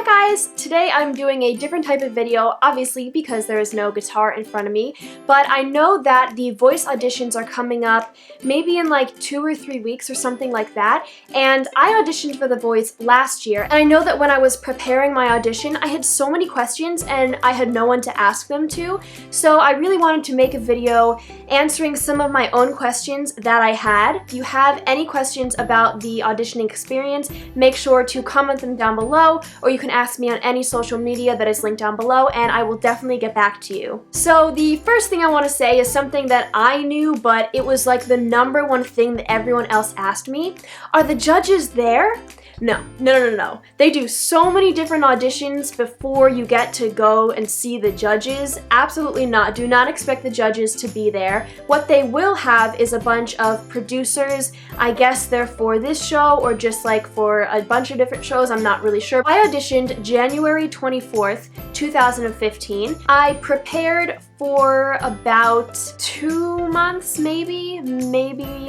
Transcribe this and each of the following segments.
Hi guys! Today I'm doing a different type of video, obviously because there is no guitar in front of me, but I know that the voice auditions are coming up maybe in like 2 or 3 weeks or something like that, and I auditioned for The Voice last year, and I know that when I was preparing my audition, I had so many questions and I had no one to ask them to, so I really wanted to make a video answering some of my own questions that I had. If you have any questions about the auditioning experience, make sure to comment them down below, or you can ask me on any social media that is linked down below, and I will definitely get back to you. So the first thing I want to say is something that I knew, but it was like the #1 thing that everyone else asked me. Are the judges there? No. They do so many different auditions before you get to go and see the judges. Absolutely not. Do not expect the judges to be there. What they will have is a bunch of producers. I guess they're for this show or just like for a bunch of different shows. I'm not really sure. I auditioned January 24th, 2015. I prepared for about 2 months, maybe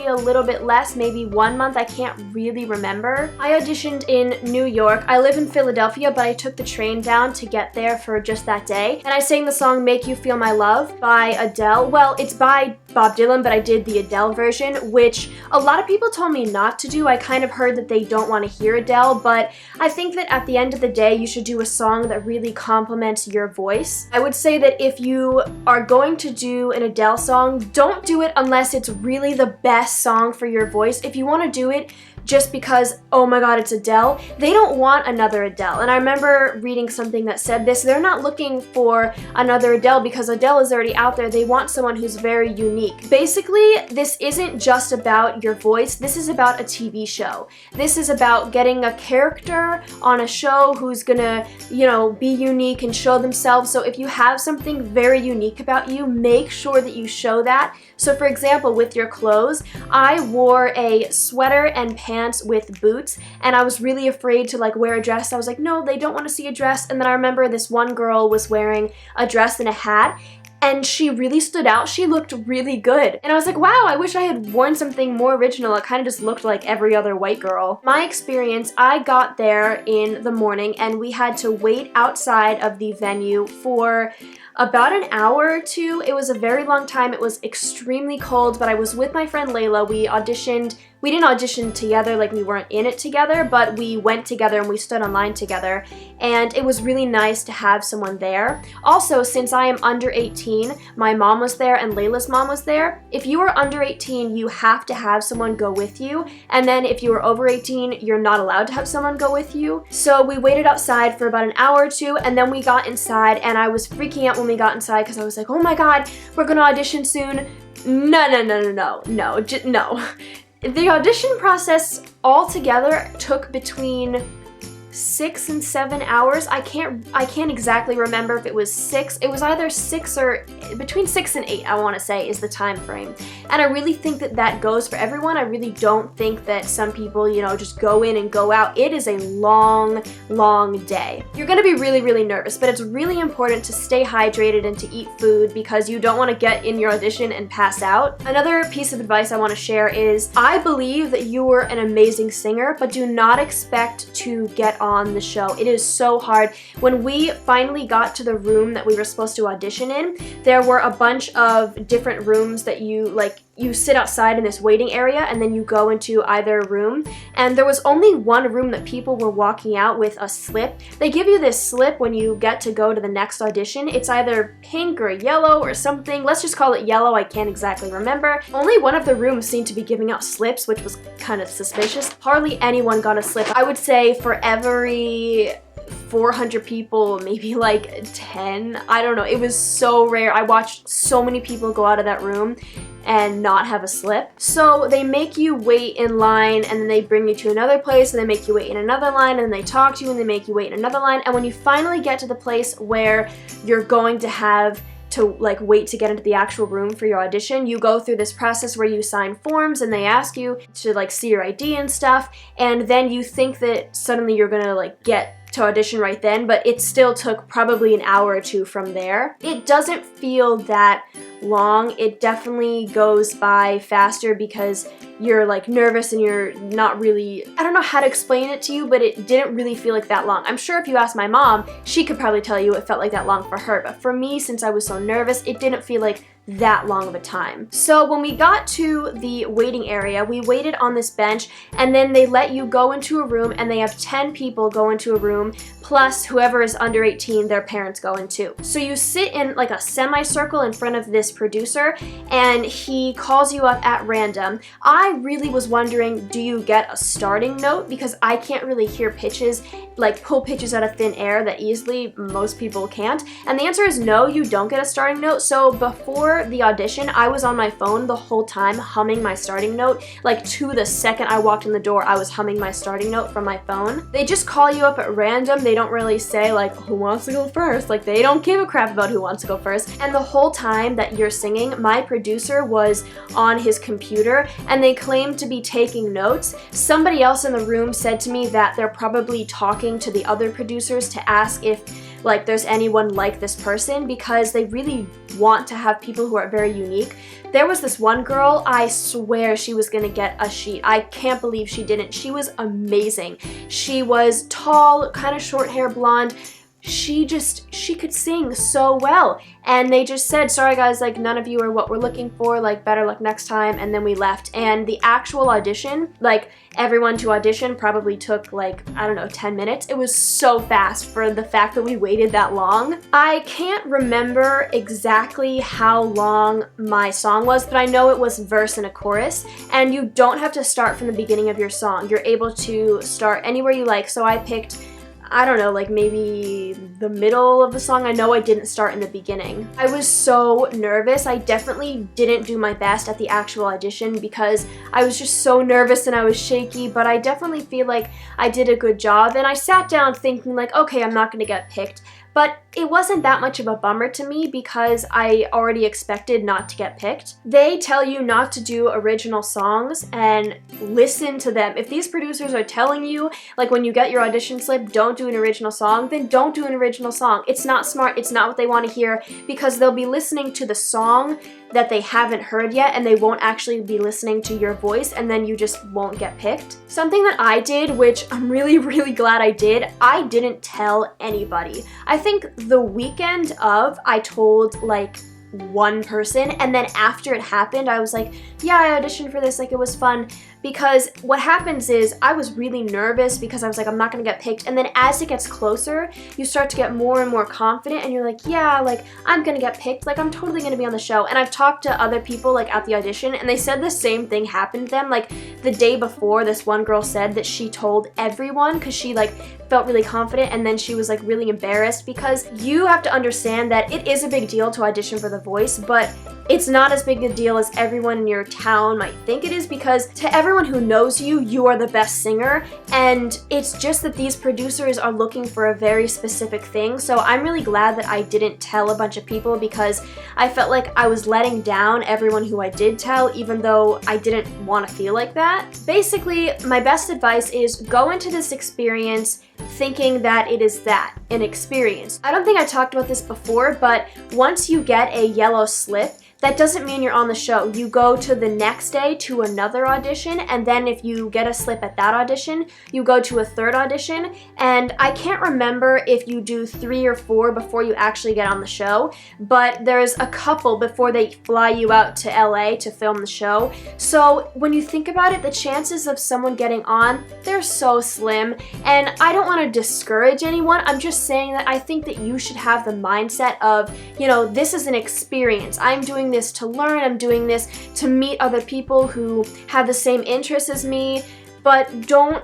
a little bit less, maybe 1 month. I can't really remember. I auditioned in New York. I live in Philadelphia, but I took the train down to get there for just that day. And I sang the song Make You Feel My Love by Adele. Well, it's by Bob Dylan, but I did the Adele version, which a lot of people told me not to do. I kind of heard that they don't want to hear Adele, but I think that at the end of the day, you should do a song that really complements your voice. I would say that if you are going to do an Adele song, don't do it unless it's really the best song for your voice. If you want to do it just because, oh my god, it's Adele, they don't want another Adele. And I remember reading something that said this. They're not looking for another Adele because Adele is already out there. They want someone who's very unique. Basically, this isn't just about your voice. This is about a TV show. This is about getting a character on a show who's gonna, be unique and show themselves. So if you have something very unique about you, make sure that you show that. So for example, with your clothes, I wore a sweater and pants with boots, and I was really afraid to like wear a dress. I was like, no, they don't want to see a dress. And then I remember this one girl was wearing a dress and a hat, and she really stood out. She looked really good. And I was like, wow, I wish I had worn something more original. It kind of just looked like every other white girl. My experience, I got there in the morning and we had to wait outside of the venue for about an hour or two. It was a very long time. It was extremely cold, but I was with my friend Layla. We auditioned. We didn't audition together, like we weren't in it together, but we went together and we stood online together, and it was really nice to have someone there. Also, since I am under 18, my mom was there and Layla's mom was there. If you are under 18, you have to have someone go with you, and then if you are over 18, you're not allowed to have someone go with you. So we waited outside for about an hour or two, and then we got inside, and I was freaking out when we got inside because I was like, oh my god, we're gonna audition soon. No. The audition process altogether took between 6 and 7 hours. I can't exactly remember if it was 6. It was either 6 or between 6 and 8, I want to say, is the time frame. And I really think that that goes for everyone. I really don't think that some people, just go in and go out. It is a long day. You're going to be really nervous, but it's really important to stay hydrated and to eat food because you don't want to get in your audition and pass out. Another piece of advice I want to share is I believe that you are an amazing singer, but do not expect to get on the show. It is so hard. When we finally got to the room that we were supposed to audition in, there were a bunch of different rooms that you sit outside in this waiting area and then you go into either room, and there was only one room that people were walking out with a slip. They give you this slip when you get to go to the next audition. It's either pink or yellow or something. Let's just call it yellow. I can't exactly remember. Only one of the rooms seemed to be giving out slips, which was kind of suspicious. Hardly anyone got a slip. I would say for every 400 people, maybe like 10. I don't know. It was so rare. I watched so many people go out of that room and not have a slip. So they make you wait in line, and then they bring you to another place, and they make you wait in another line, and they talk to you, and they make you wait in another line. And when you finally get to the place where you're going to have to wait to get into the actual room for your audition, you go through this process where you sign forms and they ask you to see your ID and stuff, and then you think that suddenly you're gonna get to audition right then, but it still took probably an hour or two from there. It doesn't feel that long. It definitely goes by faster because you're like nervous and you're not really, I don't know how to explain it to you, but it didn't really feel like that long. I'm sure if you asked my mom, she could probably tell you it felt like that long for her, but for me, since I was so nervous, it didn't feel like that long of a time. So when we got to the waiting area, we waited on this bench, and then they let you go into a room, and they have 10 people go into a room, plus whoever is under 18, their parents go in too. So you sit in like a semicircle in front of this producer, and he calls you up at random. I really was wondering, do you get a starting note? Because I can't really hear pitches, like pull pitches out of thin air that easily. Most people can't. And the answer is no, you don't get a starting note. So before the audition, I was on my phone the whole time humming my starting note. Like to the second I walked in the door, I was humming my starting note from my phone. They just call you up at random. They don't really say like, who wants to go first? Like they don't give a crap about who wants to go first. And the whole time that you're singing, my producer was on his computer and they claimed to be taking notes. Somebody else in the room said to me that they're probably talking to the other producers to ask if like there's anyone like this person, because they really want to have people who are very unique. There was this one girl, I swear she was gonna get a sheet. I can't believe she didn't. She was amazing. She was tall, kind of short hair, blonde. She could sing so well. And they just said, sorry guys, like none of you are what we're looking for, like better luck next time, and then we left. And the actual audition, like everyone to audition probably took like, I don't know, 10 minutes. It was so fast for the fact that we waited that long. I can't remember exactly how long my song was, but I know it was verse and a chorus, and you don't have to start from the beginning of your song. You're able to start anywhere you like. So I picked, I don't know, like maybe the middle of the song. I know I didn't start in the beginning. I was so nervous. I definitely didn't do my best at the actual audition because I was just so nervous and I was shaky, but I definitely feel like I did a good job. And I sat down thinking like, okay, I'm not gonna get picked. But it wasn't that much of a bummer to me because I already expected not to get picked. They tell you not to do original songs and listen to them. If these producers are telling you, like when you get your audition slip, don't do an original song, then don't do an original song. It's not smart, it's not what they want to hear, because they'll be listening to the song that they haven't heard yet and they won't actually be listening to your voice, and then you just won't get picked. Something that I did, which I'm really glad I did, I didn't tell anybody. I think the weekend of, I told like one person, and then after it happened, I was like, yeah, I auditioned for this, like it was fun. Because what happens is I was really nervous because I was like, I'm not gonna get picked. And then as it gets closer, you start to get more and more confident and you're like, yeah, like I'm gonna get picked. Like I'm totally gonna be on the show. And I've talked to other people like at the audition and they said the same thing happened to them. Like the day before, this one girl said that she told everyone because she like felt really confident, and then she was like really embarrassed, because you have to understand that it is a big deal to audition for The Voice, but it's not as big a deal as everyone in your town might think it is, because to everyone who knows you, you are the best singer, and it's just that these producers are looking for a very specific thing. So I'm really glad that I didn't tell a bunch of people, because I felt like I was letting down everyone who I did tell, even though I didn't want to feel like that. Basically, my best advice is go into this experience thinking that it is that, an experience. I don't think I talked about this before, but once you get a yellow slip, that doesn't mean you're on the show. You go to the next day to another audition, and then if you get a slip at that audition, you go to a third audition, and I can't remember if you do 3 or 4 before you actually get on the show, but there's a couple before they fly you out to LA to film the show. So when you think about it, the chances of someone getting on, they're so slim, and I don't want to discourage anyone. I'm just saying that I think that you should have the mindset of, you know, this is an experience. I'm doing this to learn, I'm doing this to meet other people who have the same interests as me, but don't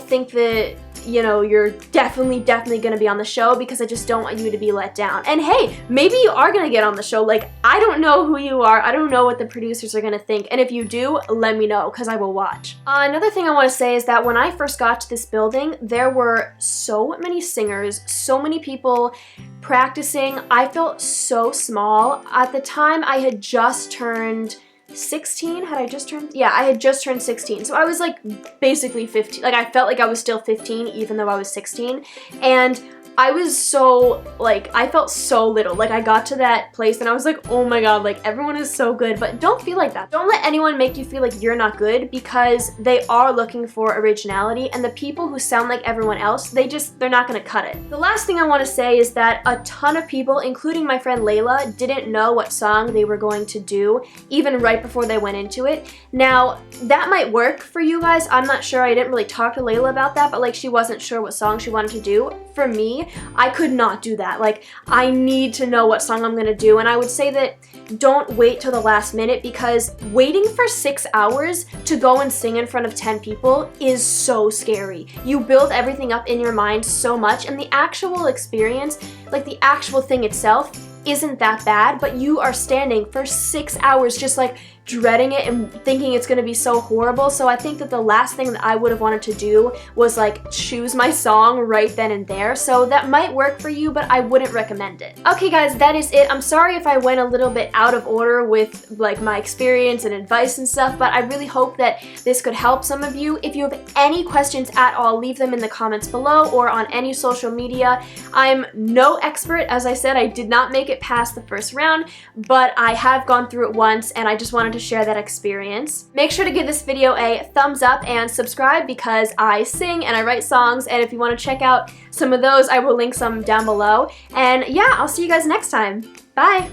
think that, you know, you're definitely gonna be on the show, because I just don't want you to be let down. And hey, maybe you are gonna get on the show. Like, I don't know who you are, I don't know what the producers are gonna think, and if you do, let me know, because I will watch. Another thing I want to say is that when I first got to this building, there were so many singers, so many people practicing. I felt so small. At the time, I had just turned 16? Had I just turned? Yeah, I had just turned 16. So I was like basically 15. Like I felt like I was still 15 even though I was 16. And I was so, like, I felt so little. Like, I got to that place and I was like, oh my god, like, everyone is so good. But don't feel like that. Don't let anyone make you feel like you're not good, because they are looking for originality, and the people who sound like everyone else, they're not gonna cut it. The last thing I want to say is that a ton of people, including my friend Layla, didn't know what song they were going to do, even right before they went into it. Now, that might work for you guys. I'm not sure. I didn't really talk to Layla about that, but like, she wasn't sure what song she wanted to do. For me, I could not do that. Like, I need to know what song I'm gonna do, and I would say that don't wait till the last minute, because waiting for 6 hours to go and sing in front of 10 people is so scary. You build everything up in your mind so much, and the actual experience, like the actual thing itself, isn't that bad, but you are standing for 6 hours just like dreading it and thinking it's gonna be so horrible. So I think that the last thing that I would have wanted to do was like choose my song right then and there. So that might work for you, but I wouldn't recommend it. Okay guys, that is it. I'm sorry if I went a little bit out of order with like my experience and advice and stuff, but I really hope that this could help some of you. If you have any questions at all, leave them in the comments below or on any social media. I'm no expert. As I said, I did not make it past the first round, but I have gone through it once, and I just wanted to share that experience. Make sure to give this video a thumbs up and subscribe, because I sing and I write songs, and if you want to check out some of those, I will link some down below. And yeah, I'll see you guys next time. Bye!